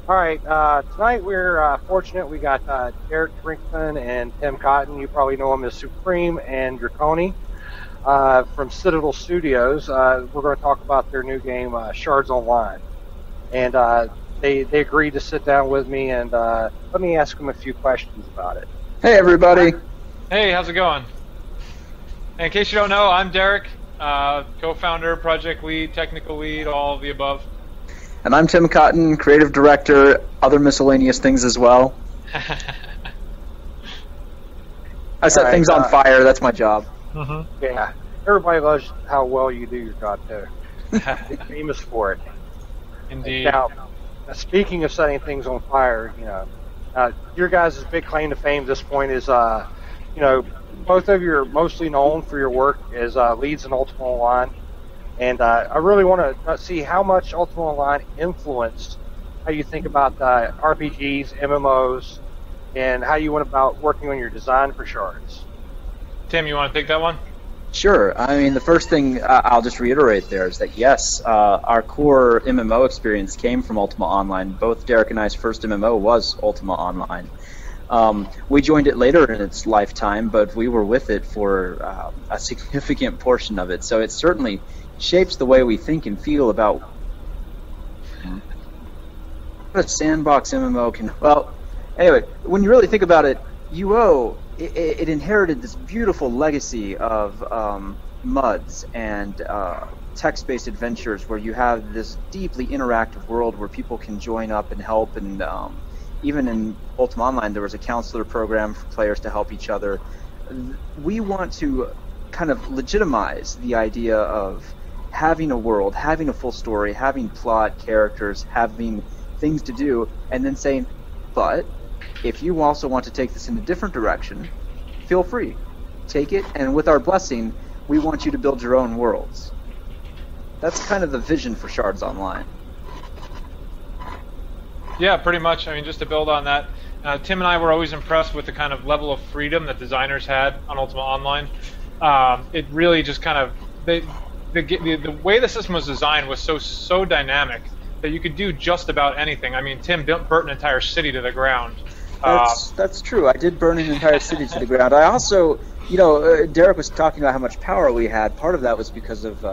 All right, tonight we're fortunate. We got Derek Brinkmann and Tim Cotton. You probably know them as Supreem and Draconi from Citadel Studios. We're going to talk about their new game, Shards Online. And they agreed to sit down with me, and let me ask them a few questions about it. Hey, everybody. Hey, how's it going? And in case you don't know, I'm Derek, co-founder, project lead, technical lead, all of the above. And I'm Tim Cotton, creative director, other miscellaneous things as well. I set things on fire, that's my job. Yeah, everybody loves how well you do your job, too. You're famous for it. Indeed. Now, speaking of setting things on fire, your guys' big claim to fame at this point is, both of you are mostly known for your work as leads in Ultima Online. And I really want to see how much Ultima Online influenced how you think about RPGs, MMOs, and how you went about working on your design for Shards. Tim, you want to take that one? Sure. I mean, the first thing I'll just reiterate there is that, yes, our core MMO experience came from Ultima Online. Both Derek and I's first MMO was Ultima Online. We joined it later in its lifetime, but we were with it for a significant portion of it. So it certainly shapes the way we think and feel about what a sandbox MMO can. Well, anyway, when you really think about it, UO, it inherited this beautiful legacy of MUDs and text-based adventures where you have this deeply interactive world where people can join up and help, and even in Ultima Online there was a counselor program for players to help each other. We want to kind of legitimize the idea of having a world, having a full story, having plot, characters, having things to do, and then saying, but if you also want to take this in a different direction, feel free. Take it, and with our blessing, we want you to build your own worlds. That's kind of the vision for Shards Online. Yeah, pretty much. I mean, just to build on that, Tim and I were always impressed with the kind of level of freedom that designers had on Ultima Online. It really just kind of... The way the system was designed was so dynamic that you could do just about anything. I mean, Tim burnt an entire city to the ground. That's true. I did burn an entire city to the ground. I also, Derek was talking about how much power we had. Part of that was because of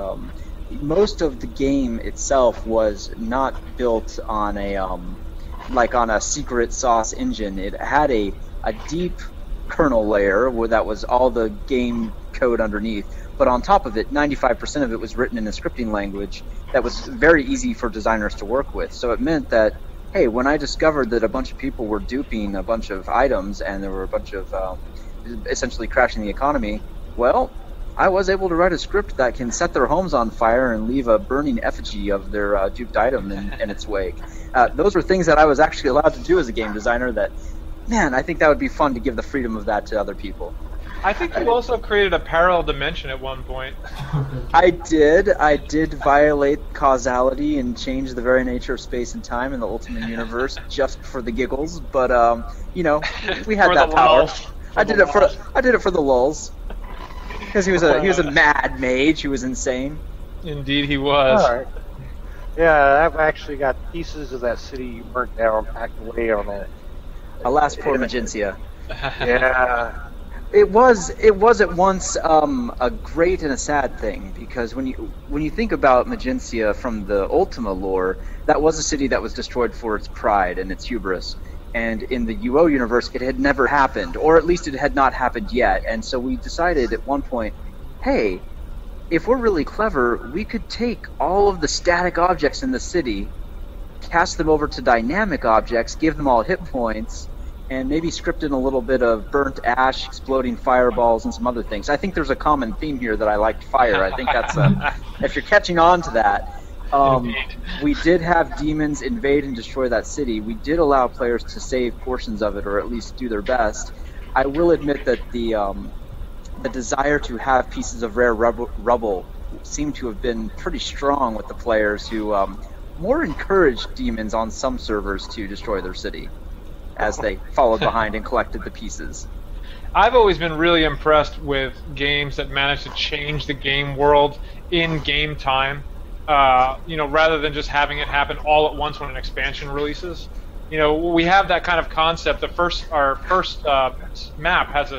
most of the game itself was not built on a secret sauce engine. It had a deep kernel layer where that was all the game code underneath. But on top of it, 95% of it was written in a scripting language that was very easy for designers to work with. So it meant that, hey, when I discovered that a bunch of people were duping a bunch of items and there were a bunch of essentially crashing the economy, well, I was able to write a script that can set their homes on fire and leave a burning effigy of their duped item in its wake. Those were things that I was actually allowed to do as a game designer that, man, I think that would be fun to give the freedom of that to other people. I think you also created a parallel dimension at one point. I did violate causality and change the very nature of space and time in the Ultimate Universe just for the giggles, but we had that power. I did it for the lulz. Because he was a mad mage who was insane. Indeed he was. All right. Yeah, I've actually got pieces of that city you burnt down packed away on it. Alas, poor Magencia. Yeah. It was at once a great and a sad thing, because when you think about Magencia from the Ultima lore, that was a city that was destroyed for its pride and its hubris. And in the UO universe, it had never happened, or at least it had not happened yet. And so we decided at one point, hey, if we're really clever, we could take all of the static objects in the city, cast them over to dynamic objects, give them all hit points, and maybe script in a little bit of burnt ash, exploding fireballs, and some other things. I think there's a common theme here that I liked fire. I think that's if you're catching on to that. We did have demons invade and destroy that city. We did allow players to save portions of it, or at least do their best. I will admit that the desire to have pieces of rare rubble seemed to have been pretty strong with the players, who more encouraged demons on some servers to destroy their city as they followed behind and collected the pieces. I've always been really impressed with games that manage to change the game world in game time. Rather than just having it happen all at once when an expansion releases. we have that kind of concept. Our first map has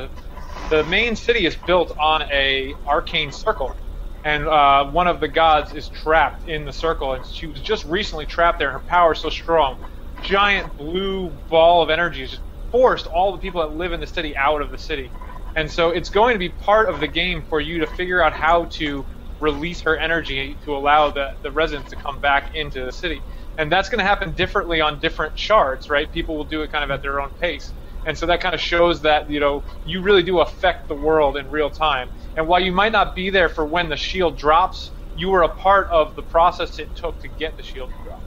the main city is built on a arcane circle, and one of the gods is trapped in the circle, and she was just recently trapped there. Her power is so strong, giant blue ball of energy has just forced all the people that live in the city out of the city. And so it's going to be part of the game for you to figure out how to release her energy to allow the residents to come back into the city. And that's going to happen differently on different shards, right? People will do it kind of at their own pace. And so that kind of shows that, you really do affect the world in real time. And while you might not be there for when the shield drops, you were a part of the process it took to get the shield to drop.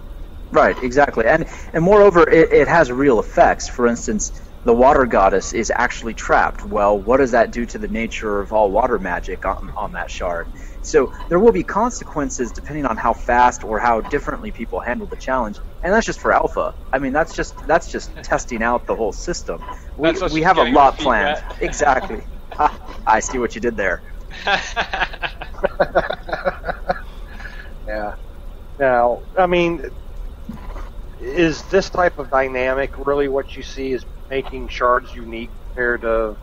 Right, exactly. And moreover, it has real effects. For instance, the water goddess is actually trapped. Well, what does that do to the nature of all water magic on that shard? So there will be consequences depending on how fast or how differently people handle the challenge, and that's just for alpha. I mean, that's just testing out the whole system. We have a lot planned. Exactly. I see what you did there. Yeah. Now, I mean, is this type of dynamic really what you see as making Shards unique compared to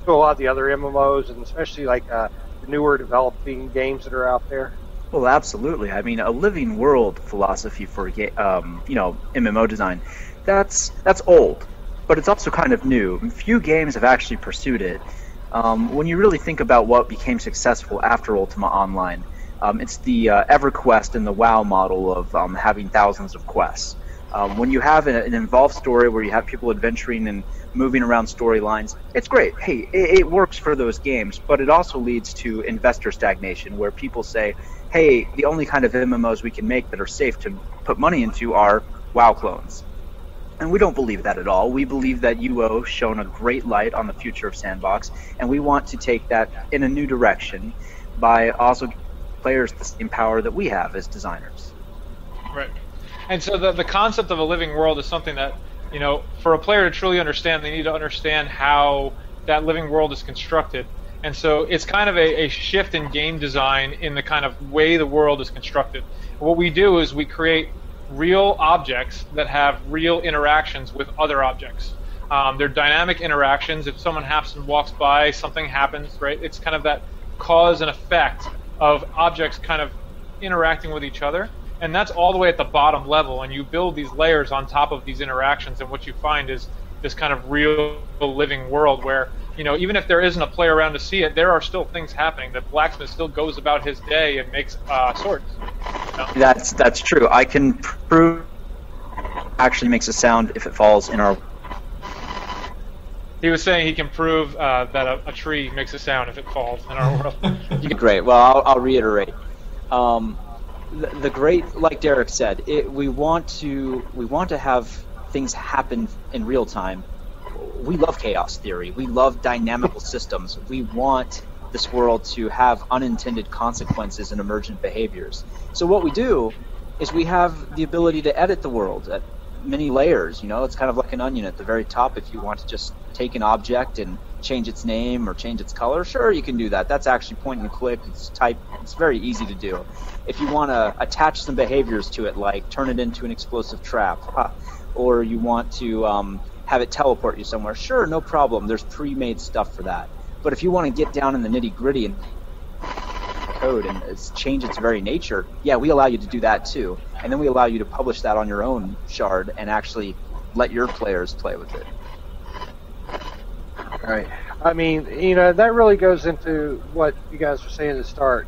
a lot of the other MMOs, and especially like the newer developing games that are out there? Well, absolutely. I mean, a living world philosophy for MMO design, that's old, but it's also kind of new. Few games have actually pursued it. When you really think about what became successful after Ultima Online, it's the EverQuest and the WoW model of having thousands of quests. When you have an involved story where you have people adventuring and moving around storylines, it's great. Hey, it works for those games, but it also leads to investor stagnation, where people say, hey, the only kind of MMOs we can make that are safe to put money into are WoW clones. And we don't believe that at all. We believe that UO shone a great light on the future of Sandbox, and we want to take that in a new direction by also giving players the same power that we have as designers. Right. And so the concept of a living world is something that, for a player to truly understand, they need to understand how that living world is constructed. And so it's kind of a shift in game design in the kind of way the world is constructed. What we do is we create real objects that have real interactions with other objects. They're dynamic interactions. If someone happens and walks by, something happens, right? It's kind of that cause and effect of objects kind of interacting with each other. And that's all the way at the bottom level, and you build these layers on top of these interactions, and what you find is this kind of real living world where, even if there isn't a player around to see it, there are still things happening. The blacksmith still goes about his day and makes swords. That's true. I can prove actually makes a sound if it falls in our... He was saying he can prove that a tree makes a sound if it falls in our world. Great. Well, I'll reiterate. The great, like Derek said, we want to have things happen in real time. We love chaos theory. We love dynamical systems. We want this world to have unintended consequences and emergent behaviors. So what we do is we have the ability to edit the world at many layers. It's kind of like an onion. At the very top, if you want to just take an object and change its name or change its color, sure, you can do that. That's actually point and click. It's very easy to do. If you want to attach some behaviors to it, like turn it into an explosive trap, or you want to have it teleport you somewhere, sure, no problem. There's pre-made stuff for that. But if you want to get down in the nitty-gritty and code and change its very nature, yeah, we allow you to do that too. And then we allow you to publish that on your own shard and actually let your players play with it. Right. I mean, that really goes into what you guys were saying at the start,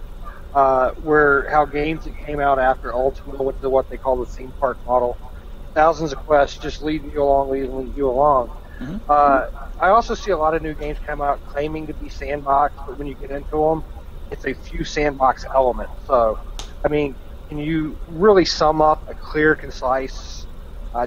where how games that came out after Ultima went to what they call the theme park model. Thousands of quests just leading you along. Mm-hmm. I also see a lot of new games come out claiming to be sandbox, but when you get into them, it's a few sandbox elements. So, I mean, can you really sum up a clear, concise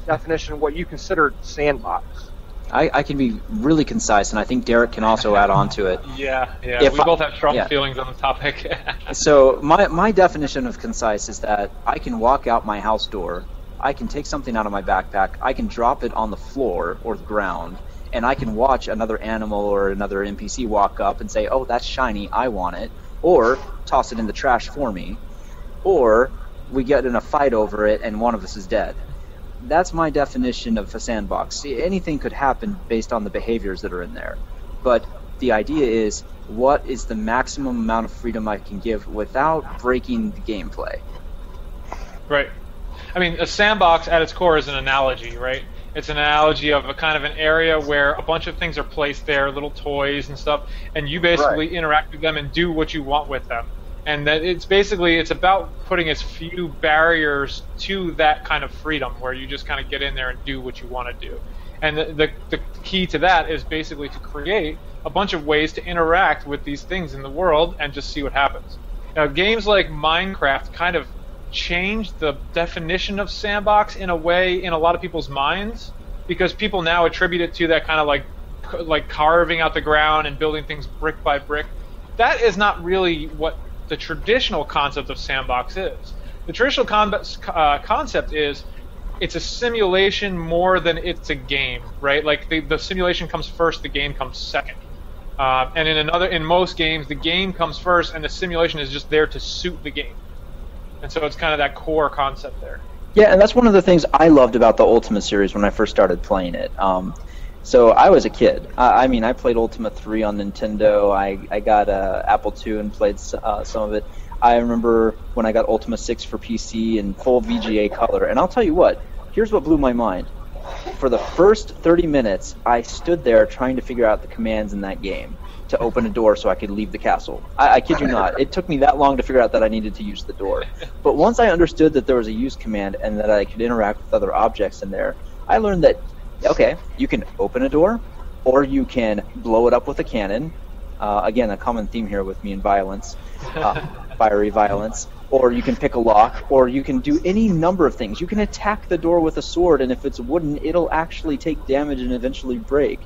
definition of what you consider sandbox? I can be really concise, and I think Derek can also add on to it. Yeah. We both have strong feelings on the topic. So my definition of concise is that I can walk out my house door, I can take something out of my backpack, I can drop it on the floor or the ground, and I can watch another animal or another NPC walk up and say, oh, that's shiny, I want it, or toss it in the trash for me, or we get in a fight over it and one of us is dead. that's my definition of a sandbox. Anything could happen based on the behaviors that are in there, but the idea is, what is the maximum amount of freedom I can give without breaking the gameplay? Right. I mean, a sandbox at its core is an analogy, right? It's an analogy of a kind of an area where a bunch of things are placed there, little toys and stuff, and you basically interact with them and do what you want with them. And that it's about putting as few barriers to that kind of freedom, where you just kind of get in there and do what you want to do. And the key to that is basically to create a bunch of ways to interact with these things in the world and just see what happens. Now, games like Minecraft kind of changed the definition of sandbox in a way in a lot of people's minds, because people now attribute it to that kind of like carving out the ground and building things brick by brick. That is not really what the traditional concept of sandbox is. The traditional concept is it's a simulation more than it's a game, right? Like the simulation comes first, the game comes second. And in most games, the game comes first, and the simulation is just there to suit the game. And so it's kind of that core concept there. Yeah, and that's one of the things I loved about the Ultima series when I first started playing it. So I was a kid. I mean, I played Ultima 3 on Nintendo. I got Apple II and played some of it. I remember when I got Ultima 6 for PC in full VGA color. And I'll tell you what, here's what blew my mind. For the first 30 minutes, I stood there trying to figure out the commands in that game to open a door so I could leave the castle. I kid you not. It took me that long to figure out that I needed to use the door. But once I understood that there was a use command and that I could interact with other objects in there, I learned that, okay, you can open a door, or you can blow it up with a cannon. Again, a common theme here with me in violence, fiery violence. Or you can pick a lock, or you can do any number of things. You can attack the door with a sword, and if it's wooden, it'll actually take damage and eventually break.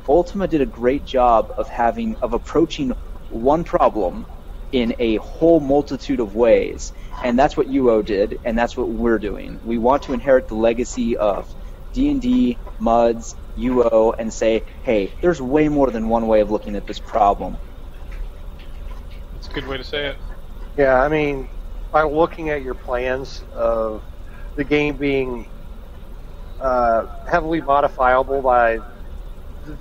Ultima did a great job of approaching one problem in a whole multitude of ways, and that's what UO did, and that's what we're doing. We want to inherit the legacy of D&D, MUDs, UO, and say, hey, there's way more than one way of looking at this problem. That's a good way to say it. Yeah, I mean, by looking at your plans of the game being heavily modifiable by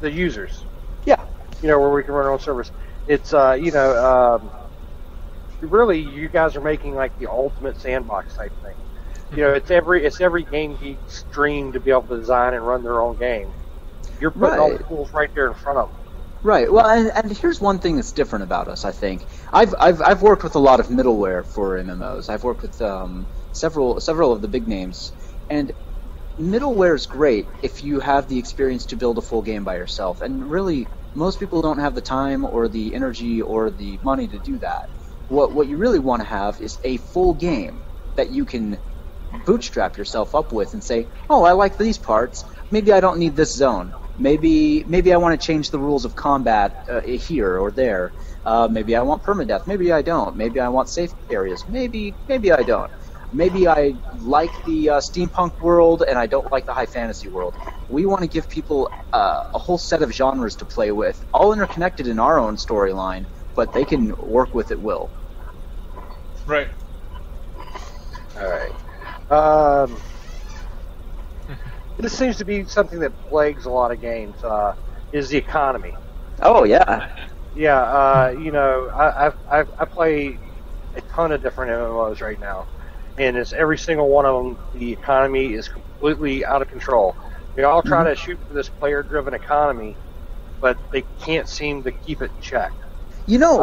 the users. Yeah. You know, where we can run our own servers. It's, really, you guys are making like the ultimate sandbox type thing. You know, it's every Game Geek's dream to be able to design and run their own game. You're putting all the tools right there in front of them. Right. Well, and here's one thing that's different about us. I think I've worked with a lot of middleware for MMOs. I've worked with several of the big names, and middleware is great if you have the experience to build a full game by yourself. And really, most people don't have the time or the energy or the money to do that. What you really want to have is a full game that you can bootstrap yourself up with and say, oh, I like these parts. Maybe I don't need this zone. Maybe I want to change the rules of combat here or there. Maybe I want permadeath. Maybe I don't. Maybe I want safe areas. Maybe I don't. Maybe I like the steampunk world and I don't like the high fantasy world. We want to give people a whole set of genres to play with, all interconnected in our own storyline, but they can work with at will. Right. All right. This seems to be something that plagues a lot of games, is the economy. Oh, yeah. Yeah, you know, I play a ton of different MMOs right now, and it's every single one of them, the economy is completely out of control. They all try to shoot for this player-driven economy, but they can't seem to keep it in check. You know,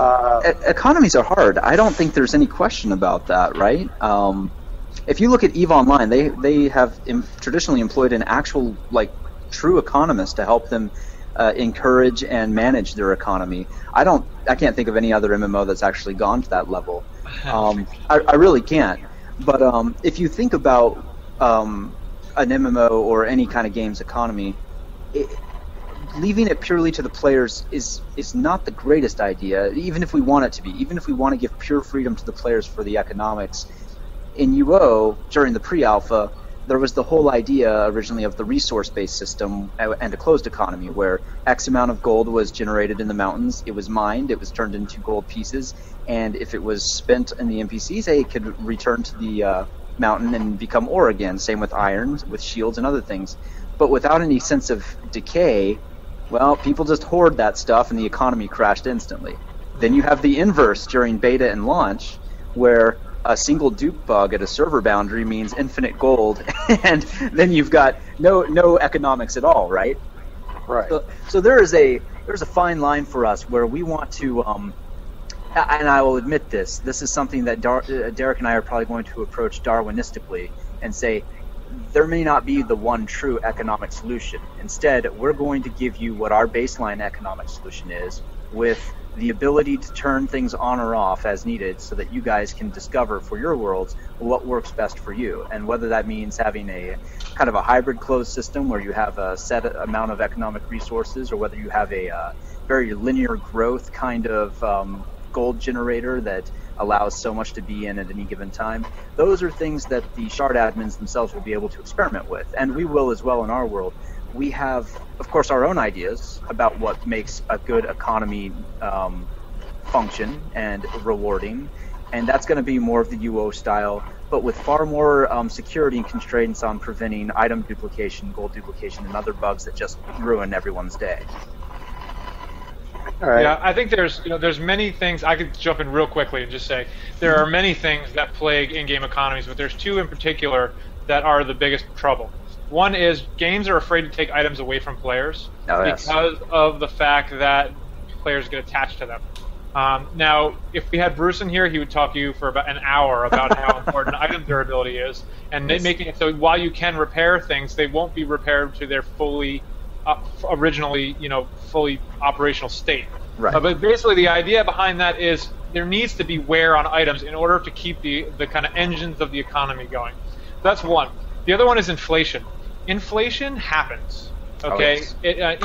economies are hard. I don't think there's any question about that, right? If you look at EVE Online, they have traditionally employed an actual, like, true economist to help them encourage and manage their economy. I can't think of any other MMO that's actually gone to that level. I really can't. But if you think about an MMO or any kind of game's economy, leaving it purely to the players is not the greatest idea, even if we want it to be. Even if we want to give pure freedom to the players for the economics. In UO, during the pre-alpha, there was the whole idea originally of the resource-based system and a closed economy where X amount of gold was generated in the mountains, it was mined, it was turned into gold pieces, and if it was spent in the NPCs, it could return to mountain and become ore again. Same with iron, with shields and other things. But without any sense of decay, well, people just hoard that stuff and the economy crashed instantly. Then you have the inverse during beta and launch, where a single dupe bug at a server boundary means infinite gold, and then you've got no economics at all, right? Right. So there's a fine line for us where we want to, and I will admit this is something that Derek and I are probably going to approach Darwinistically and say, there may not be the one true economic solution. Instead, we're going to give you what our baseline economic solution is, with the ability to turn things on or off as needed so that you guys can discover for your worlds what works best for you. And whether that means having a kind of a hybrid closed system where you have a set amount of economic resources, or whether you have a very linear growth kind of gold generator that allows so much to be in at any given time, those are things that the shard admins themselves will be able to experiment with. And we will as well in our world. We have, of course, our own ideas about what makes a good economy function and rewarding, and that's going to be more of the UO style, but with far more security and constraints on preventing item duplication, gold duplication, and other bugs that just ruin everyone's day. All right. Yeah, I think there's many things. I could jump in real quickly and just say there are many things that plague in-game economies, but there's two in particular that are the biggest trouble. One is games are afraid to take items away from players because of the fact that players get attached to them. Now, if we had Bruce in here, he would talk to you for about an hour about how important item durability is, and making it so while you can repair things, they won't be repaired to their fully originally, fully operational state. Right. But basically, the idea behind that is there needs to be wear on items in order to keep the kind of engines of the economy going. That's one. The other one is inflation. Inflation happens. Okay,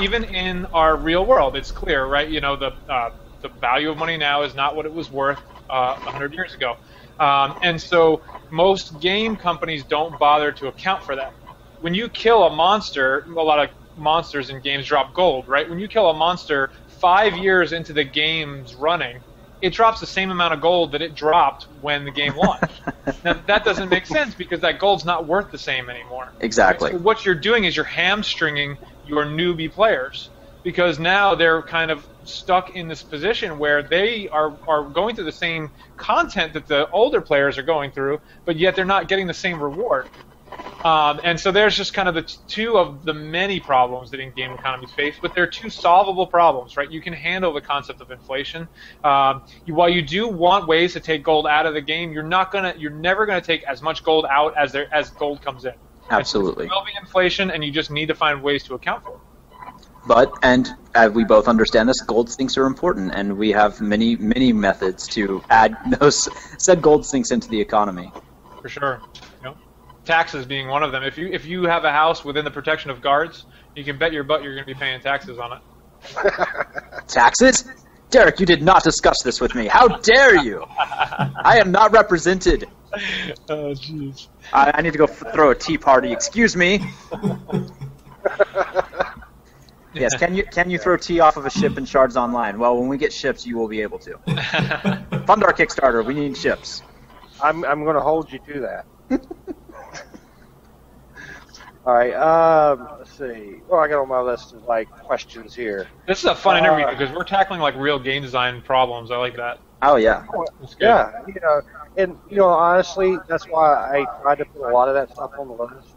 even in our real world, it's clear, right? The value of money now is not what it was worth 100 years ago, and so most game companies don't bother to account for that. When you kill a monster, a lot of monsters in games drop gold, right? When you kill a monster 5 years into the game's running, it drops the same amount of gold that it dropped when the game launched. Now, that doesn't make sense because that gold's not worth the same anymore. Exactly. So what you're doing is you're hamstringing your newbie players because now they're kind of stuck in this position where they are going through the same content that the older players are going through, but yet they're not getting the same reward. And so there's just kind of the two of the many problems that in-game economies face, but they're two solvable problems, right? You can handle the concept of inflation. While you do want ways to take gold out of the game, you're never gonna take as much gold out as gold comes in. Absolutely. There will be inflation, and you just need to find ways to account for it. But, and we both understand this, gold sinks are important, and we have many, many methods to add those said gold sinks into the economy. For sure. Taxes being one of them. If you have a house within the protection of guards, you can bet your butt you're going to be paying taxes on it. Taxes? Derek, you did not discuss this with me. How dare you? I am not represented. Oh, jeez. I need to go throw a tea party. Excuse me. Yes, can you throw tea off of a ship in Shards Online? Well, when we get ships, you will be able to. Fund our Kickstarter. We need ships. I'm going to hold you to that. All right. Let's see. Well, I got on my list of questions here. This is a fun interview because we're tackling real game design problems. I like that. Oh yeah. Yeah. Honestly, that's why I tried to put a lot of that stuff on the list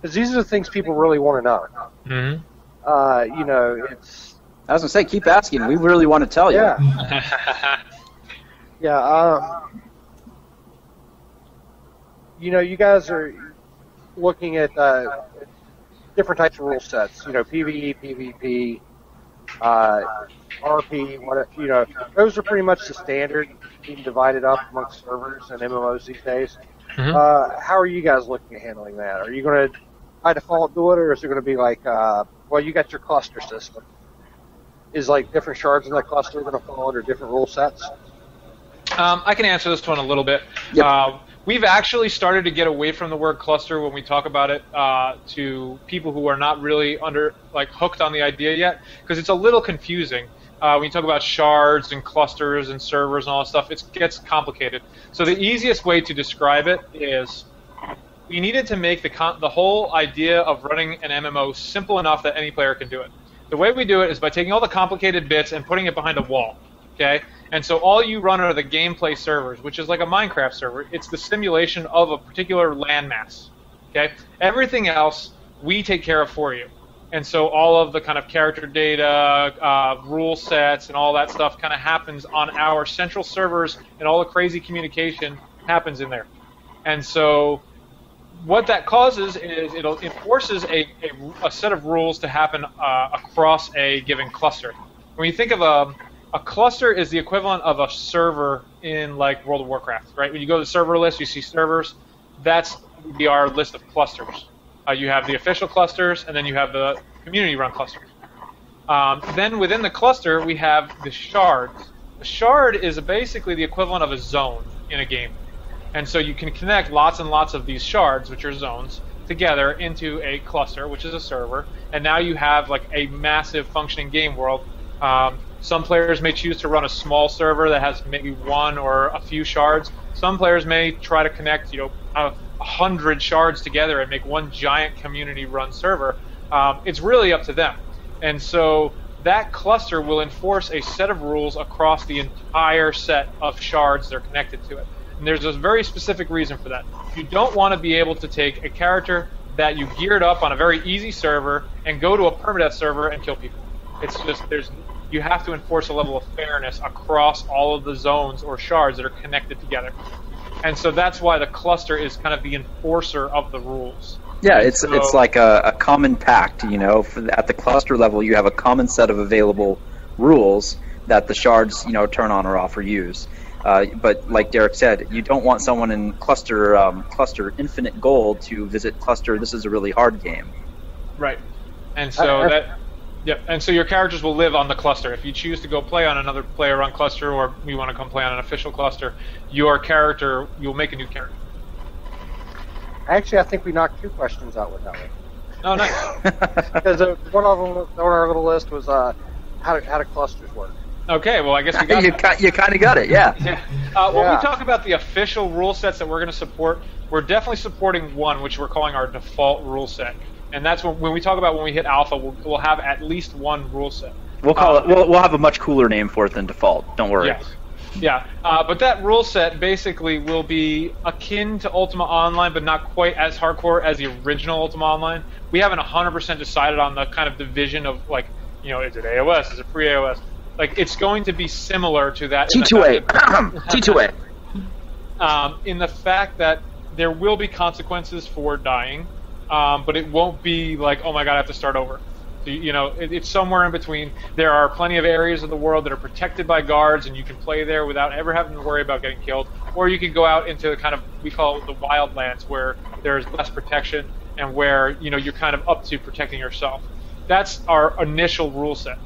because these are the things people really want to know. Mm-hmm. It's. I was gonna say, keep asking. We really want to tell you. Yeah. Yeah. You guys are looking at different types of rule sets. PvE, PvP, RP. Those are pretty much the standard being divided up amongst servers and MMOs these days. Mm-hmm. How are you guys looking at handling that? Are you going to by default do it, or is it going to be you got your cluster system? Is different shards in that cluster going to follow it, or different rule sets? I can answer this one a little bit. Yep. We've actually started to get away from the word cluster when we talk about it to people who are not really hooked on the idea yet, because it's a little confusing. When you talk about shards and clusters and servers and all that stuff, it gets complicated. So the easiest way to describe it is we needed to make the whole idea of running an MMO simple enough that any player can do it. The way we do it is by taking all the complicated bits and putting it behind a wall. Okay? And so all you run are the gameplay servers, which is like a Minecraft server. It's the simulation of a particular landmass. Okay? Everything else we take care of for you. And so all of the kind of character data, rule sets, and all that stuff kind of happens on our central servers, and all the crazy communication happens in there. And so what that causes is it forces a set of rules to happen across a given cluster. When you think of a cluster is the equivalent of a server in like World of Warcraft, right? When you go to the server list, you see servers. That's our list of clusters. You have the official clusters, and then you have the community-run clusters. Then within the cluster, we have the shards. A shard is basically the equivalent of a zone in a game. And so you can connect lots and lots of these shards, which are zones, together into a cluster, which is a server. And now you have like a massive functioning game world. Some players may choose to run a small server that has maybe one or a few shards. Some players may try to connect, 100 shards together and make one giant community-run server. It's really up to them. And so that cluster will enforce a set of rules across the entire set of shards that are connected to it. And there's a very specific reason for that. You don't want to be able to take a character that you geared up on a very easy server and go to a permadeath server and kill people. It's just you have to enforce a level of fairness across all of the zones or shards that are connected together. And so that's why the cluster is kind of the enforcer of the rules. Yeah, it's like a common pact, at the cluster level you have a common set of available rules that the shards, turn on or off or use. But like Derek said, you don't want someone in cluster infinite gold to visit cluster. This is a really hard game. Right. And so and so your characters will live on the cluster. If you choose to go play on another player-run cluster, or you want to come play on an official cluster, you'll make a new character. Actually, I think we knocked 2 questions out with that one. Oh, nice. Because one of them on our little list was how do clusters work. Okay, well, I guess we got you kind of got it, yeah. When we talk about the official rule sets that we're going to support, we're definitely supporting one, which we're calling our default rule set. And that's when we talk about when we hit alpha, we'll have at least one rule set. We'll call it. We'll have a much cooler name for it than default. Don't worry. Yes. Yeah, but that rule set basically will be akin to Ultima Online, but not quite as hardcore as the original Ultima Online. We haven't 100% decided on the kind of division of is it AOS? Is it pre-AOS? It's going to be similar to that. T2A. T2A. In the fact that there will be consequences for dying, but it won't be like, oh my god, I have to start over. So, it's somewhere in between. There are plenty of areas of the world that are protected by guards, and you can play there without ever having to worry about getting killed. Or you can go out into kind of, we call it the wildlands, where there's less protection and where you're kind of up to protecting yourself. That's our initial rule set.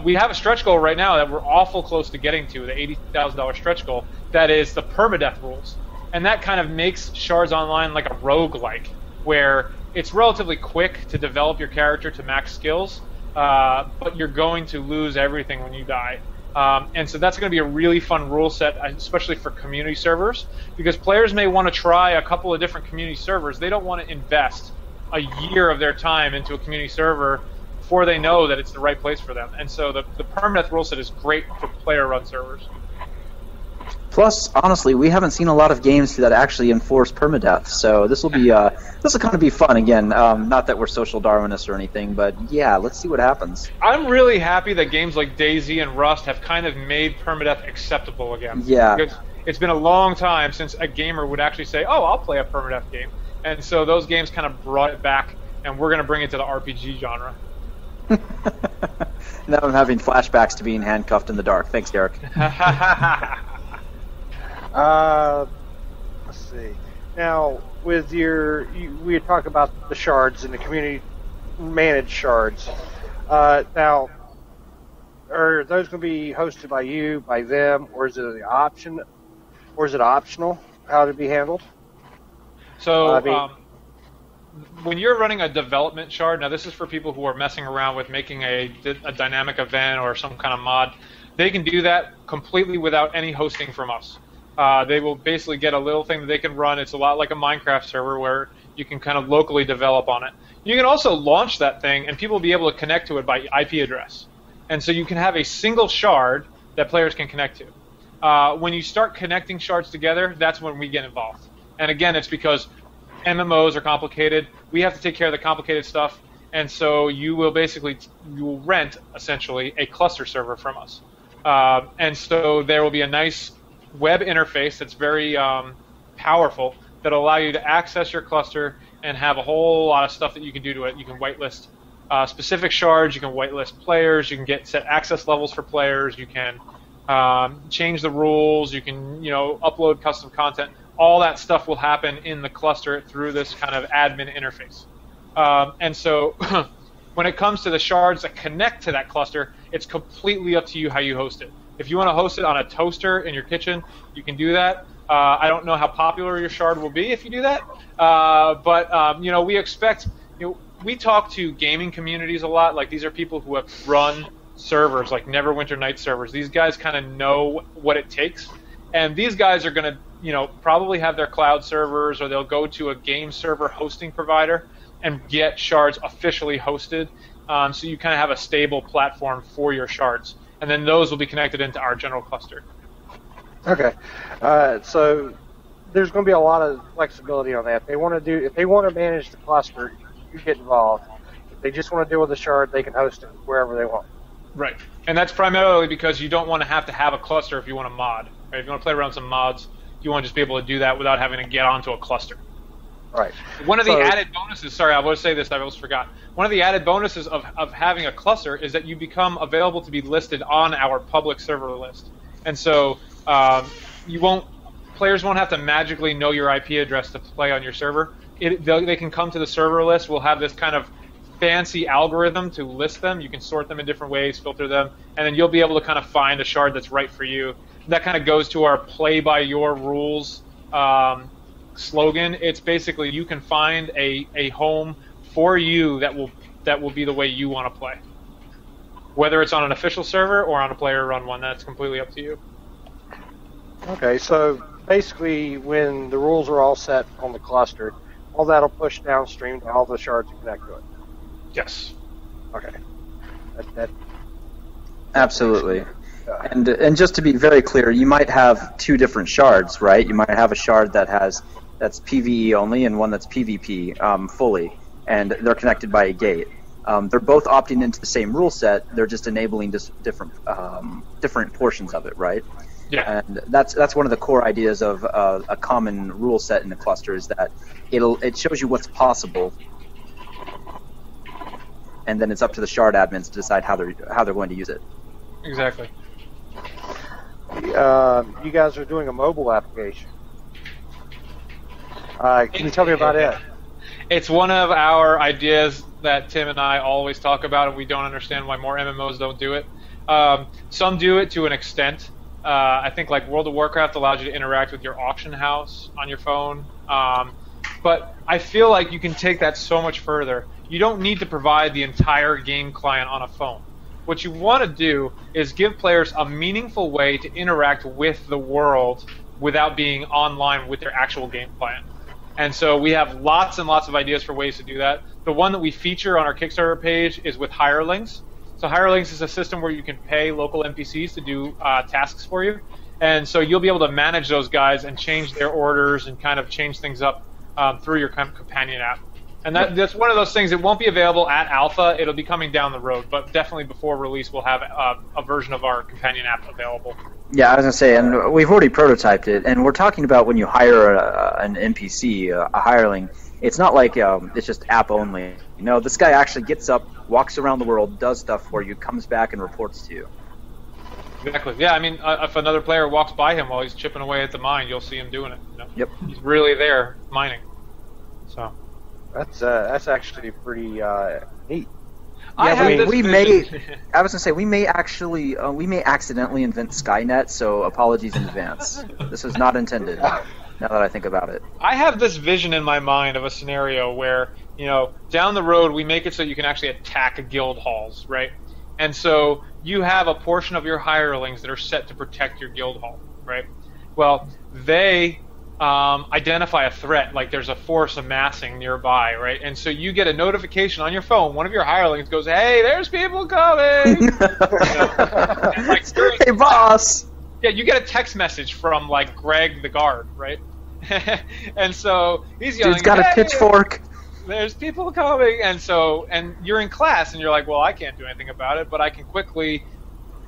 We have a stretch goal right now that we're awful close to getting to, the $80,000 stretch goal. That is the permadeath rules, and that kind of makes Shards Online like a roguelike, where it's relatively quick to develop your character to max skills, but you're going to lose everything when you die. And so that's going to be a really fun rule set, especially for community servers, because players may want to try a couple of different community servers. They don't want to invest a year of their time into a community server before they know that it's the right place for them. And so the permadeath rule set is great for player-run servers. Plus, honestly, we haven't seen a lot of games that actually enforce permadeath, so this will kind of be fun again. Not that we're social Darwinists or anything, but yeah, let's see what happens. I'm really happy that games like DayZ and Rust have kind of made permadeath acceptable again. Yeah. Because it's been a long time since a gamer would actually say, "Oh, I'll play a permadeath game," and so those games kind of brought it back, and we're going to bring it to the RPG genre. Now I'm having flashbacks to being handcuffed in the dark. Thanks, Derek. Let's see. Now, with we had talked about the shards and the community managed shards. Now, are those going to be hosted by you, by them, or is it an option, or is it optional? how to be handled? So when you're running a development shard, now this is for people who are messing around with making a dynamic event or some kind of mod, they can do that completely without any hosting from us. They will basically get a little thing that they can run. It's a lot like a Minecraft server where you can kind of locally develop on it. You can also launch that thing, and people will be able to connect to it by IP address. And so you can have a single shard that players can connect to. When you start connecting shards together, that's when we get involved. And again, it's because MMOs are complicated. We have to take care of the complicated stuff. And so you will rent, essentially, a cluster server from us. And so there will be a nice web interface that's very powerful that will allow you to access your cluster and have a whole lot of stuff that you can do to it. You can whitelist specific shards, you can whitelist players, you can set access levels for players, you can change the rules, you can upload custom content. All that stuff will happen in the cluster through this kind of admin interface. And so when it comes to the shards that connect to that cluster, it's completely up to you how you host it. If you want to host it on a toaster in your kitchen, you can do that. I don't know how popular your shard will be if you do that, but we expect. We talk to gaming communities a lot. Like, these are people who have run servers, like Neverwinter Nights servers. These guys kind of know what it takes, and these guys are going to, probably have their cloud servers, or they'll go to a game server hosting provider and get shards officially hosted. So you kind of have a stable platform for your shards, and then those will be connected into our general cluster. Okay, so there's going to be a lot of flexibility on that. If they want to manage the cluster, you get involved. If they just want to deal with the shard, they can host it wherever they want. Right, and that's primarily because you don't want to have a cluster if you want to mod. Right? If you want to play around with some mods, you want to just be able to do that without having to get onto a cluster. Right. One of the added bonuses, sorry, I will say this, I almost forgot. One of the added bonuses of having a cluster is that you become available to be listed on our public server list. And so players won't have to magically know your IP address to play on your server. They can come to the server list. We'll have this kind of fancy algorithm to list them. You can sort them in different ways, filter them, and then you'll be able to kind of find a shard that's right for you. That kind of goes to our play by your rules slogan. It's basically, you can find a home for you that will be the way you want to play. Whether it's on an official server or on a player-run one, that's completely up to you. Okay, so basically, when the rules are all set on the cluster, all that'll push downstream to all the shards that connect to it. Yes. Okay. Absolutely. And just to be very clear, you might have two different shards, right? You might have a shard that's PvE only and one that's PvP fully, and they're connected by a gate. They're both opting into the same rule set. They're just enabling different portions of it, right? Yeah. And that's one of the core ideas of a common rule set in the cluster, is that it shows you what's possible, and then it's up to the shard admins to decide how they're going to use it. Exactly. You guys are doing a mobile application. Can you tell me about it? It's one of our ideas that Tim and I always talk about, and we don't understand why more MMOs don't do it. Some do it to an extent. I think like World of Warcraft allows you to interact with your auction house on your phone. But I feel like you can take that so much further. You don't need to provide the entire game client on a phone. What you want to do is give players a meaningful way to interact with the world without being online with their actual game client. And so we have lots and lots of ideas for ways to do that. The one that we feature on our Kickstarter page is with hirelings. So hirelings is a system where you can pay local NPCs to do tasks for you. And so you'll be able to manage those guys and change their orders and kind of change things up through your companion app. And that's one of those things that won't be available at alpha. It'll be coming down the road, but definitely before release we'll have a version of our companion app available. Yeah, I was going to say, and we've already prototyped it, and we're talking about when you hire an NPC, a hireling, it's not like it's just app only. You know, this guy actually gets up, walks around the world, does stuff for you, comes back and reports to you. Exactly. Yeah, I mean, if another player walks by him while he's chipping away at the mine, you'll see him doing it. You know? Yep. He's really there mining. So. That's actually pretty neat. Yeah, we may. I was gonna say we may accidentally invent Skynet. So apologies in advance. This was not intended. Now that I think about it. I have this vision in my mind of a scenario where, down the road we make it so you can actually attack guild halls, right? And so you have a portion of your hirelings that are set to protect your guild hall, right? Well, they identify a threat, like there's a force amassing nearby, right? And so you get a notification on your phone. One of your hirelings goes, "Hey, there's people coming!" And, like, hey, boss! Yeah, you get a text message from, like, Greg the guard, right? And so he's yelling, "Dude's got a pitchfork. There's people coming." And you're in class, and you're like, "Well, I can't do anything about it, but I can quickly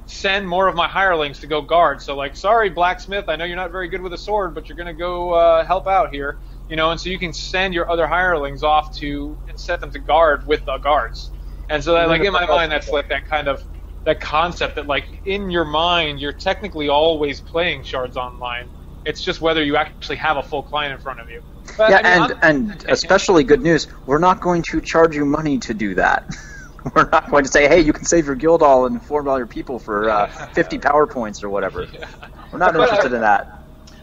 send more of my hirelings to go guard." So, like, sorry, blacksmith, I know you're not very good with a sword, but you're going to go help out here. And so you can send your other hirelings off and set them to guard with the guards. And so that, like, in my mind, that's like that concept that, like, in your mind, you're technically always playing Shards Online. It's just whether you actually have a full client in front of you. But, yeah, and especially good news, we're not going to charge you money to do that. We're not going to say, hey, you can save your guild hall and inform all your people for 50 PowerPoints or whatever. Yeah. We're not interested in that.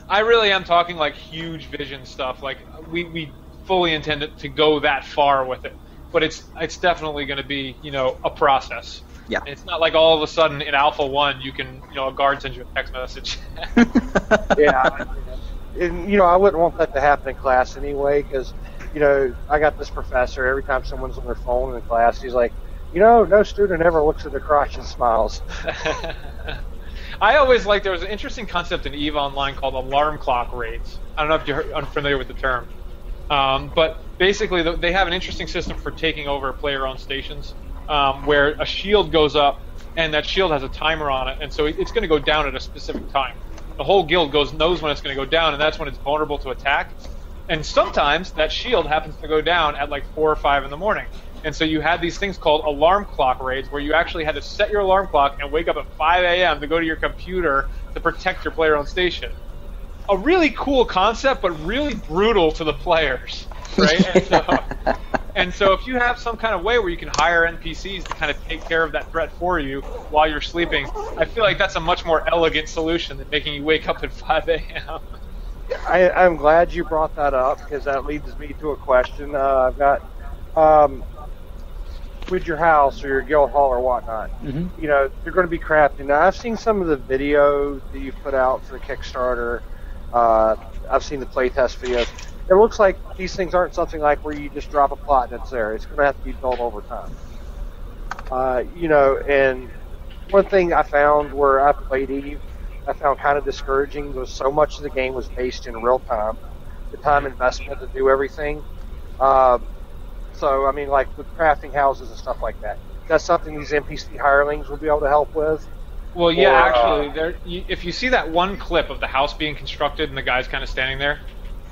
I really am talking, like, huge vision stuff. Like, we fully intend to go that far with it. But it's definitely going to be, a process. Yeah. It's not like all of a sudden in Alpha 1 you can, a guard sends you a text message. Yeah. And, I wouldn't want that to happen in class anyway, because, I got this professor, every time someone's on their phone in class, he's like, no student ever looks at their crotch and smiles. I always liked, there was an interesting concept in EVE Online called alarm clock raids. I don't know if you're unfamiliar with the term. But basically they have an interesting system for taking over player-owned stations, where a shield goes up, and that shield has a timer on it, and so it's going to go down at a specific time. The whole guild knows when it's going to go down, and that's when it's vulnerable to attack. And sometimes that shield happens to go down at like 4 or 5 in the morning. And so you had these things called alarm clock raids, where you actually had to set your alarm clock and wake up at 5 a.m. to go to your computer to protect your player-owned station. A really cool concept, but really brutal to the players, right? And so if you have some kind of way where you can hire NPCs to kind of take care of that threat for you while you're sleeping, I feel like that's a much more elegant solution than making you wake up at 5 a.m. I'm glad you brought that up, because that leads me to a question I've got. With your house or your guild hall or whatnot, you're going to be crafting. Now, I've seen some of the videos that you've put out for the Kickstarter. I've seen the playtest videos. It looks like these things aren't something like where you just drop a plot and it's there. It's going to have to be built over time. And one thing I found where I played EVE, I found kind of discouraging, was so much of the game was based in real time. The time investment to do everything. So, I mean, like with crafting houses and stuff like that, that's something these NPC hirelings will be able to help with. Well, yeah, actually, if you see that one clip of the house being constructed and the guy's kind of standing there,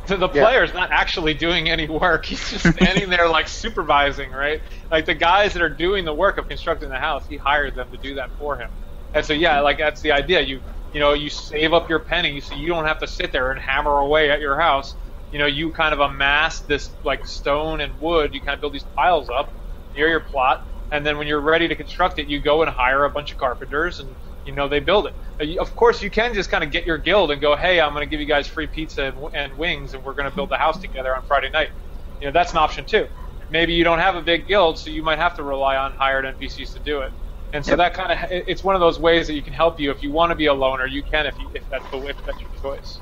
the player's not actually doing any work. He's just standing there, like, supervising, right? Like, the guys that are doing the work of constructing the house, he hired them to do that for him. And so, yeah, like, that's the idea. You save up your pennies so you don't have to sit there and hammer away at your house. You kind of amass this, like, stone and wood. You kind of build these piles up near your plot, and then when you're ready to construct it, you go and hire a bunch of carpenters, and they build it. Of course, you can just kind of get your guild and go, hey, I'm going to give you guys free pizza and wings, and we're going to build the house together on Friday night. That's an option too. Maybe you don't have a big guild, so you might have to rely on hired NPCs to do it. And so that kind of, it's one of those ways that you can help you. If you want to be a loner, you can if that's your choice.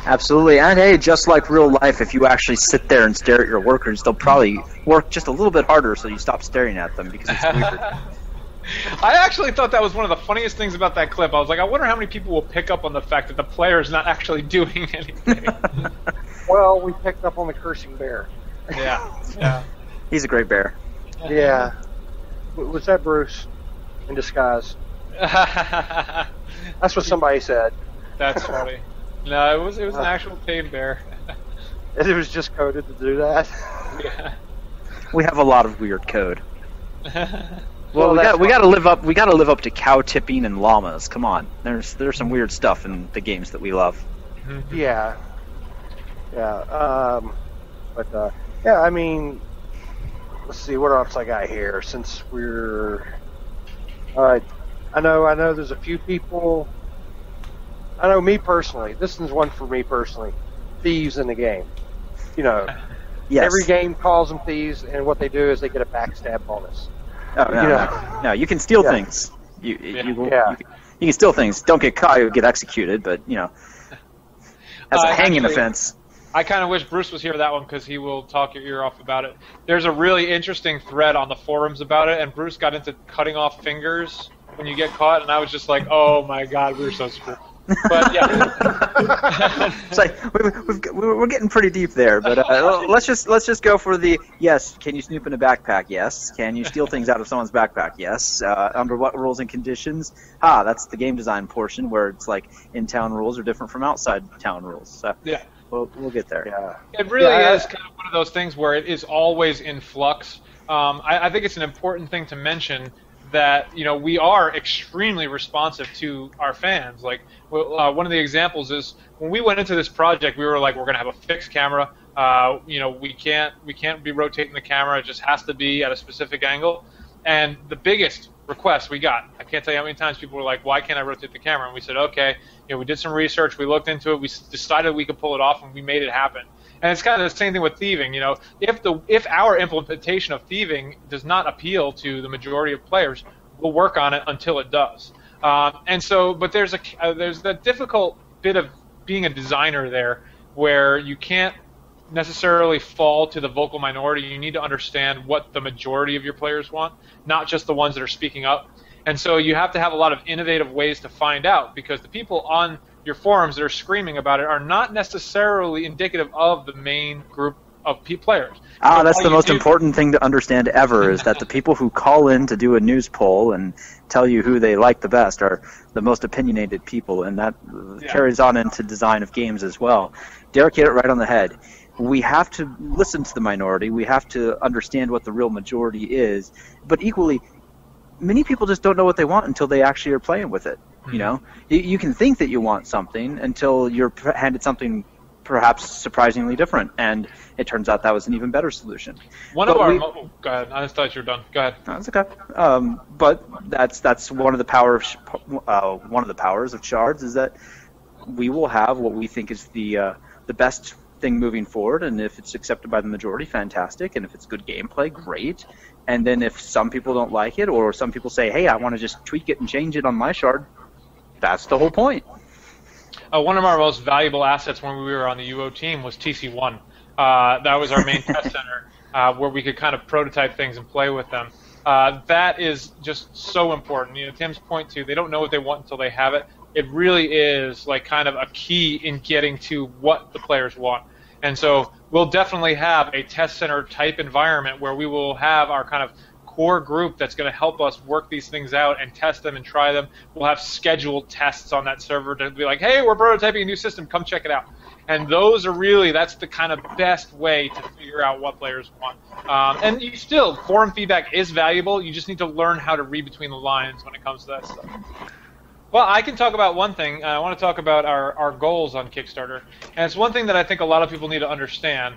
Absolutely, and hey, just like real life, if you actually sit there and stare at your workers, they'll probably work just a little bit harder so you stop staring at them, because it's weird. I actually thought that was one of the funniest things about that clip. I was like, I wonder how many people will pick up on the fact that the player is not actually doing anything. Well, we picked up on the cursing bear. Yeah. He's a great bear. Yeah. Was that Bruce in disguise? That's what somebody said. That's funny. No, it was an actual tame bear. It was just coded to do that. Yeah. We have a lot of weird code. Well, we got to live up to cow tipping and llamas. Come on, there's some weird stuff in the games that we love. Yeah. I mean, let's see what else I got here. Since we're, I know, there's a few people I know me personally. This one's one for me personally. Thieves in the game. You know, Yes. every game calls them thieves, and what they do is they get a backstab bonus. Oh, no, you no. know. No, you can steal Yeah. things. You Yeah. can steal things. Don't get caught, you'll get executed, but, you know, that's a hanging offense. I kind of wish Bruce was here for that one because he will talk your ear off about it. There's a really interesting thread on the forums about it, and Bruce got into cutting off fingers when you get caught, and I was just like, oh my god, we're so screwed. But yeah, It's like we're getting pretty deep there, but let's just go for the yes. Can you snoop in a backpack? Yes. Can you steal things out of someone's backpack? Yes. Under what rules and conditions? That's the game design portion where it's like in-town rules are different from outside town rules. So yeah. We'll get there. Yeah. It really is kind of one of those things where it is always in flux. I think it's an important thing to mention that, you know, we are extremely responsive to our fans. Like, one of the examples is when we went into this project, we were like, we're going to have a fixed camera. You know, we can't be rotating the camera. It just has to be at a specific angle. And the biggest request we got, I can't tell you how many times people were like, why can't I rotate the camera? And we said, okay, you know, we did some research, we looked into it, we decided we could pull it off, and we made it happen. And it's kind of the same thing with thieving. You know, if our implementation of thieving does not appeal to the majority of players, we'll work on it until it does. And so, but there's that difficult bit of being a designer there, where you can't necessarily fall to the vocal minority. You need to understand what the majority of your players want, not just the ones that are speaking up. And so you have to have a lot of innovative ways to find out, because the people on your forums that are screaming about it are not necessarily indicative of the main group of players. So That's the most important thing to understand ever, is that the people who call in to do a news poll and tell you who they like the best are the most opinionated people, and that carries on into design of games as well. Derek hit it right on the head. We have to listen to the minority. We have to understand what the real majority is. But equally, many people just don't know what they want until they actually are playing with it. Mm-hmm. You know, you can think that you want something until you're handed something perhaps surprisingly different, and it turns out that was an even better solution. Go ahead. I just thought you were done. Go ahead. No, that's okay. But that's one of the powers of Shards, is that we will have what we think is the best thing moving forward, and if it's accepted by the majority, fantastic, and if it's good gameplay, great. And then if some people don't like it, or some people say, hey, I want to just tweak it and change it on my shard, that's the whole point. One of our most valuable assets when we were on the UO team was TC1. That was our main test center, where we could kind of prototype things and play with them. That is just so important. You know, Tim's point too, they don't know what they want until they have it. It really is like kind of a key in getting to what the players want. And so we'll definitely have a test center type environment where we will have our kind of core group that's going to help us work these things out and test them and try them. We'll have scheduled tests on that server to be like, hey, we're prototyping a new system, come check it out. And those are really, that's the kind of best way to figure out what players want. And you still, forum feedback is valuable. You just need to learn how to read between the lines when it comes to that stuff. Well, I can talk about one thing. I want to talk about our goals on Kickstarter. And it's one thing that I think a lot of people need to understand,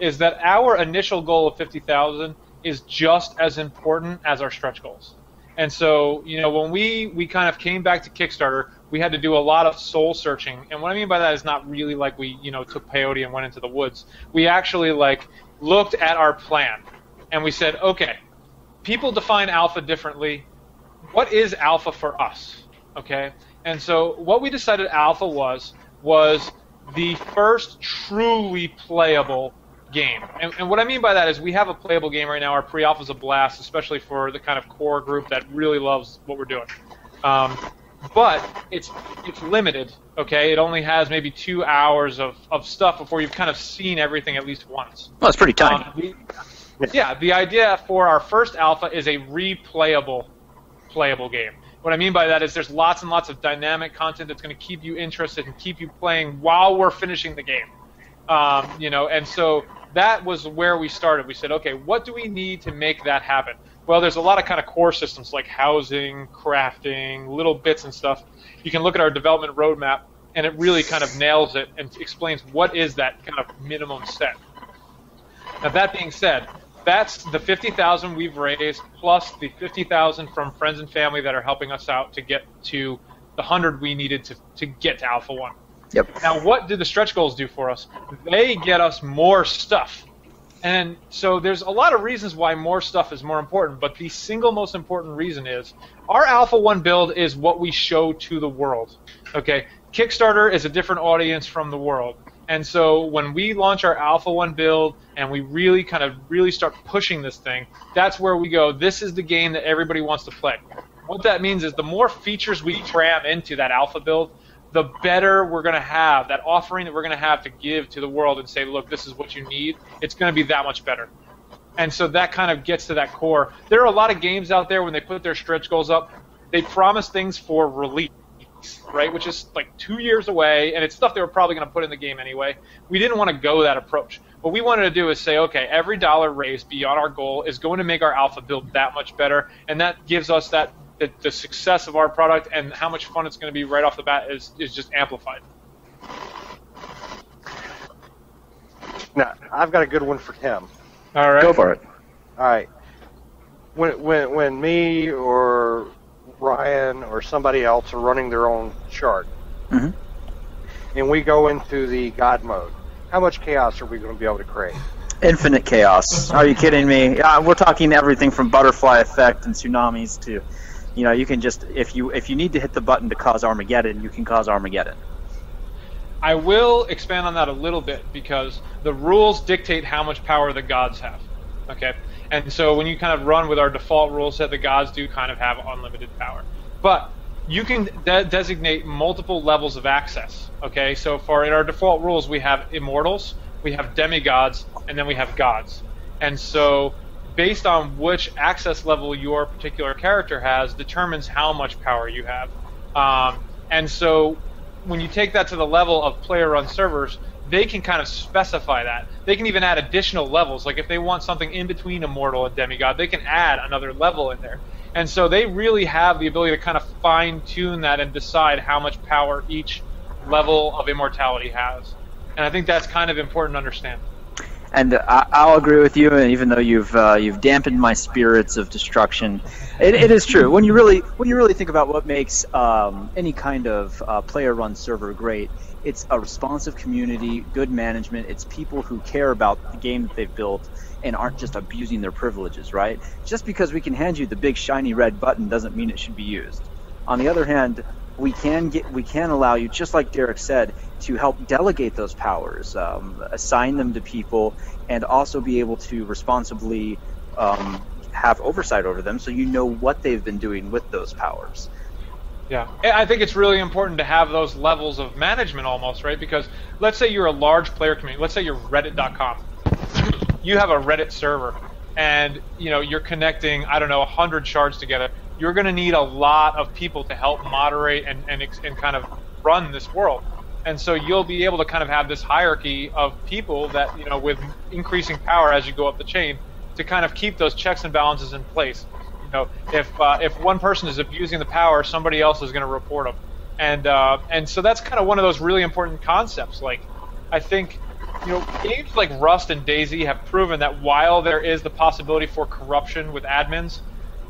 is that our initial goal of 50,000 is just as important as our stretch goals. And so, you know, when we kind of came back to Kickstarter, we had to do a lot of soul searching. And what I mean by that is not really like we, you know, took peyote and went into the woods. We actually like looked at our plan and we said, okay, people define alpha differently. What is alpha for us? Okay? And so what we decided alpha was the first truly playable game. And what I mean by that is we have a playable game right now. Our pre-alpha is a blast, especially for the kind of core group that really loves what we're doing. But it's limited, okay? It only has maybe 2 hours of stuff before you've kind of seen everything at least once. Well, it's pretty tiny. The idea for our first alpha is a replayable playable game. What I mean by that is there's lots and lots of dynamic content that's going to keep you interested and keep you playing while we're finishing the game. You know, and so that was where we started. We said, okay, what do we need to make that happen? Well, there's a lot of kind of core systems like housing, crafting, little bits and stuff. You can look at our development roadmap, and it really kind of nails it and explains what is that kind of minimum set. Now, that being said, that's the 50,000 we've raised plus the 50,000 from friends and family that are helping us out to get to the 100 we needed to get to Alpha 1. Yep. Now, what did the stretch goals do for us? They get us more stuff. And so there's a lot of reasons why more stuff is more important, but the single most important reason is our Alpha 1 build is what we show to the world. Okay, Kickstarter is a different audience from the world. And so when we launch our Alpha 1 build and we really start pushing this thing, that's where we go, this is the game that everybody wants to play. What that means is the more features we cram into that Alpha build, the better we're going to have, that offering that we're going to have to give to the world and say, look, this is what you need, it's going to be that much better. And so that kind of gets to that core. There are a lot of games out there when they put their stretch goals up, they promise things for release, right, which is like 2 years away, and it's stuff they were probably going to put in the game anyway. We didn't want to go that approach. What we wanted to do is say, okay, every dollar raised beyond our goal is going to make our Alpha build that much better, and that gives us that the success of our product and how much fun it's going to be right off the bat is just amplified. Now, I've got a good one for Tim. All right. Go for it. All right. When me or Ryan or somebody else are running their own shard, Mm-hmm. and we go into the God mode, how much chaos are we going to be able to create? Infinite chaos. Are you kidding me? We're talking everything from butterfly effect and tsunamis to, you can just, if you need to hit the button to cause Armageddon, you can cause Armageddon. I will expand on that a little bit because the rules dictate how much power the gods have. Okay, and so when you kind of run with our default rule set, the gods do kind of have unlimited power, but you can designate multiple levels of access. Okay, so in our default rules, we have immortals, we have demigods, and then we have gods. And so based on which access level your particular character has determines how much power you have. And so when you take that to the level of player-run servers, they can kind of specify that. They can even add additional levels. Like if they want something in between immortal and demigod, they can add another level in there. And so they really have the ability to kind of fine-tune that and decide how much power each level of immortality has. And I think that's kind of important to understand. And I'll agree with you. And even though you've dampened my spirits of destruction, it is true. When you really think about what makes any kind of player-run server great, it's a responsive community, good management. It's people who care about the game that they've built and aren't just abusing their privileges. Right? Just because we can hand you the big shiny red button doesn't mean it should be used. On the other hand, we can allow you, just like Derek said, to help delegate those powers, assign them to people, and also be able to responsibly have oversight over them, so you know what they've been doing with those powers. Yeah, I think it's really important to have those levels of management almost, right? Because let's say you're a large player community. Let's say you're Reddit.com. You have a Reddit server, and you're connecting, 100 shards together. You're going to need a lot of people to help moderate and kind of run this world. And so you'll be able to kind of have this hierarchy of people that, with increasing power as you go up the chain, to kind of keep those checks and balances in place. If one person is abusing the power, somebody else is going to report them. And so that's kind of one of those really important concepts. Like, I think, games like Rust and DayZ have proven that while there is the possibility for corruption with admins,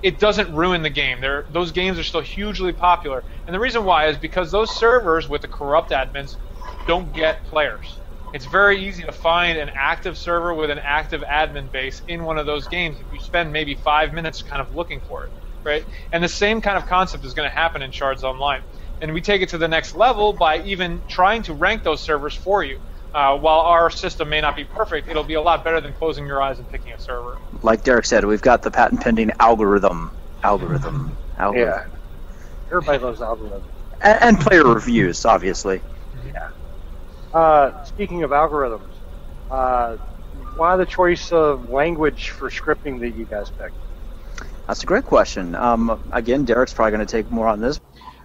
it doesn't ruin the game. Those games are still hugely popular. And the reason why is because those servers with the corrupt admins don't get players. It's very easy to find an active server with an active admin base in one of those games if you spend maybe 5 minutes kind of looking for it, right? And the same kind of concept is going to happen in Shards Online. And we take it to the next level by even trying to rank those servers for you. While our system may not be perfect, it'll be a lot better than closing your eyes and picking a server. Like Derek said, we've got the patent pending algorithm. Yeah. Everybody loves algorithms. And player reviews, obviously. Yeah. Speaking of algorithms, why the choice of language for scripting that you guys picked? That's a great question. Again, Derek's probably going to take more on this.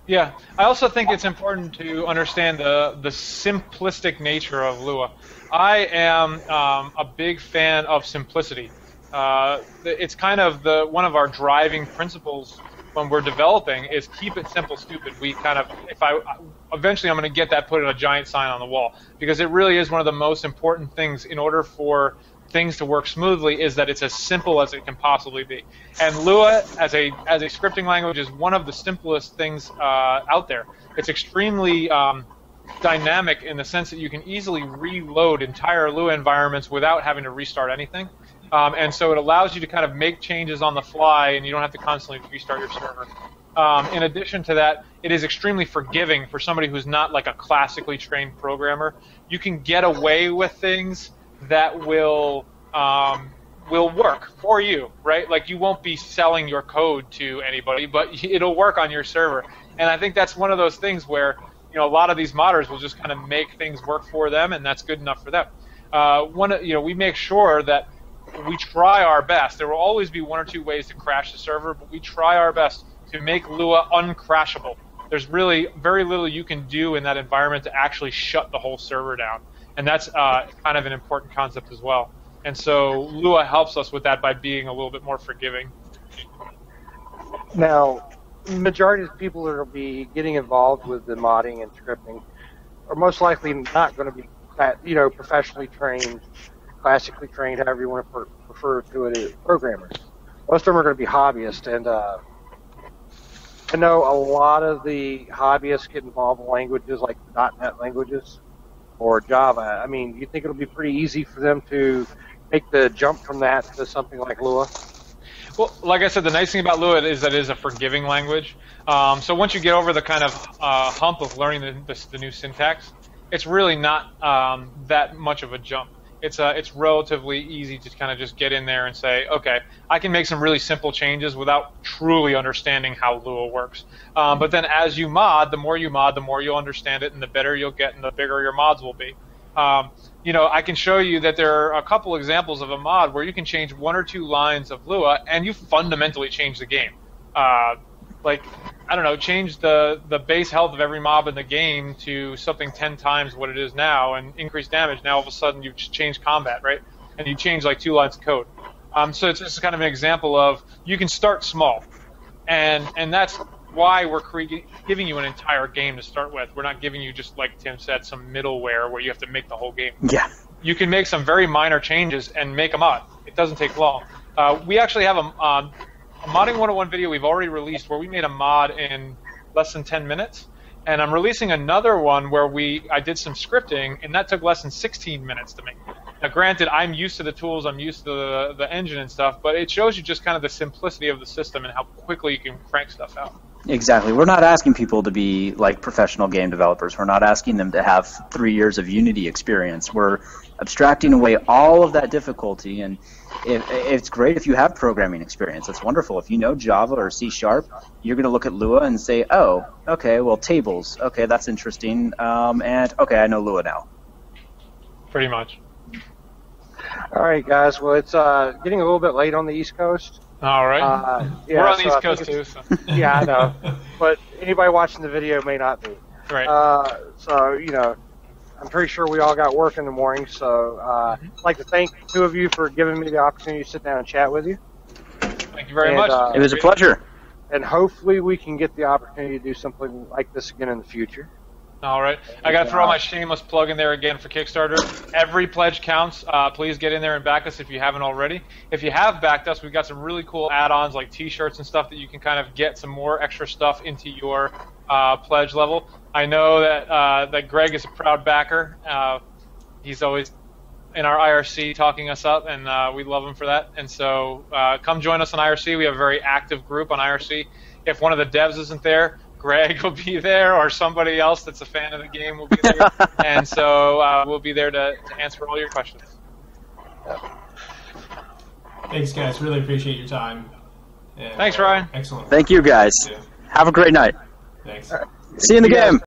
Yeah, I also think it's important to understand the simplistic nature of Lua. I am a big fan of simplicity. It's kind of one of our driving principles when we're developing is keep it simple, stupid. We kind of, eventually I'm going to get that put in a giant sign on the wall because it really is one of the most important things in order for things to work smoothly is that it's as simple as it can possibly be. And Lua, as a scripting language, is one of the simplest things out there. It's extremely dynamic in the sense that you can easily reload entire Lua environments without having to restart anything. And so it allows you to kind of make changes on the fly, and you don't have to constantly restart your server. In addition to that, it is extremely forgiving for somebody who's not like a classically trained programmer. You can get away with things that will work for you, right? Like you won't be selling your code to anybody, but it'll work on your server. And I think that's one of those things where, you know, a lot of these modders will just kind of make things work for them, and that's good enough for them. We make sure that we try our best. There will always be one or two ways to crash the server, but we try our best to make Lua uncrashable. There's really very little you can do in that environment to actually shut the whole server down, and that's kind of an important concept as well. And so Lua helps us with that by being a little bit more forgiving. Now, the majority of the people that will be getting involved with the modding and scripting are most likely not going to be, professionally trained, classically trained, however you want to refer to it, as programmers. Most of them are going to be hobbyists, and I know a lot of the hobbyists get involved in languages like .NET languages or Java. I mean, you think it'll be pretty easy for them to make the jump from that to something like Lua? Well, like I said, the nice thing about Lua is that it is a forgiving language. So once you get over the kind of hump of learning the new syntax, it's really not that much of a jump. It's relatively easy to kind of just get in there and say, okay, I can make some really simple changes without truly understanding how Lua works. But then as you mod, the more you'll understand it, and the better you'll get, and the bigger your mods will be. I can show you that there are a couple examples of a mod where you can change one or two lines of Lua, and you fundamentally change the game. Change the base health of every mob in the game to something 10 times what it is now, and increase damage. Now all of a sudden you've changed combat, right? And you change like 2 lines of code. So it's just kind of an example of you can start small, and that's why we're giving you an entire game to start with. We're not giving you, just like Tim said, some middleware where you have to make the whole game. Yeah. You can make some very minor changes and make a mod. It doesn't take long. We actually have a Modding 101 video we've already released where we made a mod in less than 10 minutes. And I'm releasing another one where I did some scripting, and that took less than 16 minutes to make. Now, granted, I'm used to the tools, I'm used to the engine and stuff, but it shows you just kind of the simplicity of the system and how quickly you can crank stuff out. Exactly. We're not asking people to be like professional game developers. We're not asking them to have 3 years of Unity experience. We're abstracting away all of that difficulty, and it's great if you have programming experience. That's wonderful. If you know Java or C#, you're going to look at Lua and say, oh, okay, well, tables. Okay, that's interesting. And, okay, I know Lua now. Pretty much. All right, guys. Well, it's getting a little bit late on the East Coast. All right. We're on the East Coast, too. So. Yeah, I know. But anybody watching the video may not be. Right. I'm pretty sure we all got work in the morning, so I'd like to thank the two of you for giving me the opportunity to sit down and chat with you. Thank you very much. It was a pleasure. And hopefully we can get the opportunity to do something like this again in the future. All right. I got to throw my shameless plug in there again for Kickstarter. Every pledge counts. Please get in there and back us if you haven't already. If you have backed us, we've got some really cool add-ons like T-shirts and stuff that you can kind of get some more extra stuff into your pledge level. I know that Greg is a proud backer. He's always in our IRC talking us up, and we love him for that. And so come join us on IRC. We have a very active group on IRC. If one of the devs isn't there, Greg will be there, or somebody else that's a fan of the game will be there. And so we'll be there to answer all your questions. Thanks, guys. Really appreciate your time. And, thanks, Ryan. Excellent. Thank you, guys. Yeah. Have a great night. Thanks. See you in the game.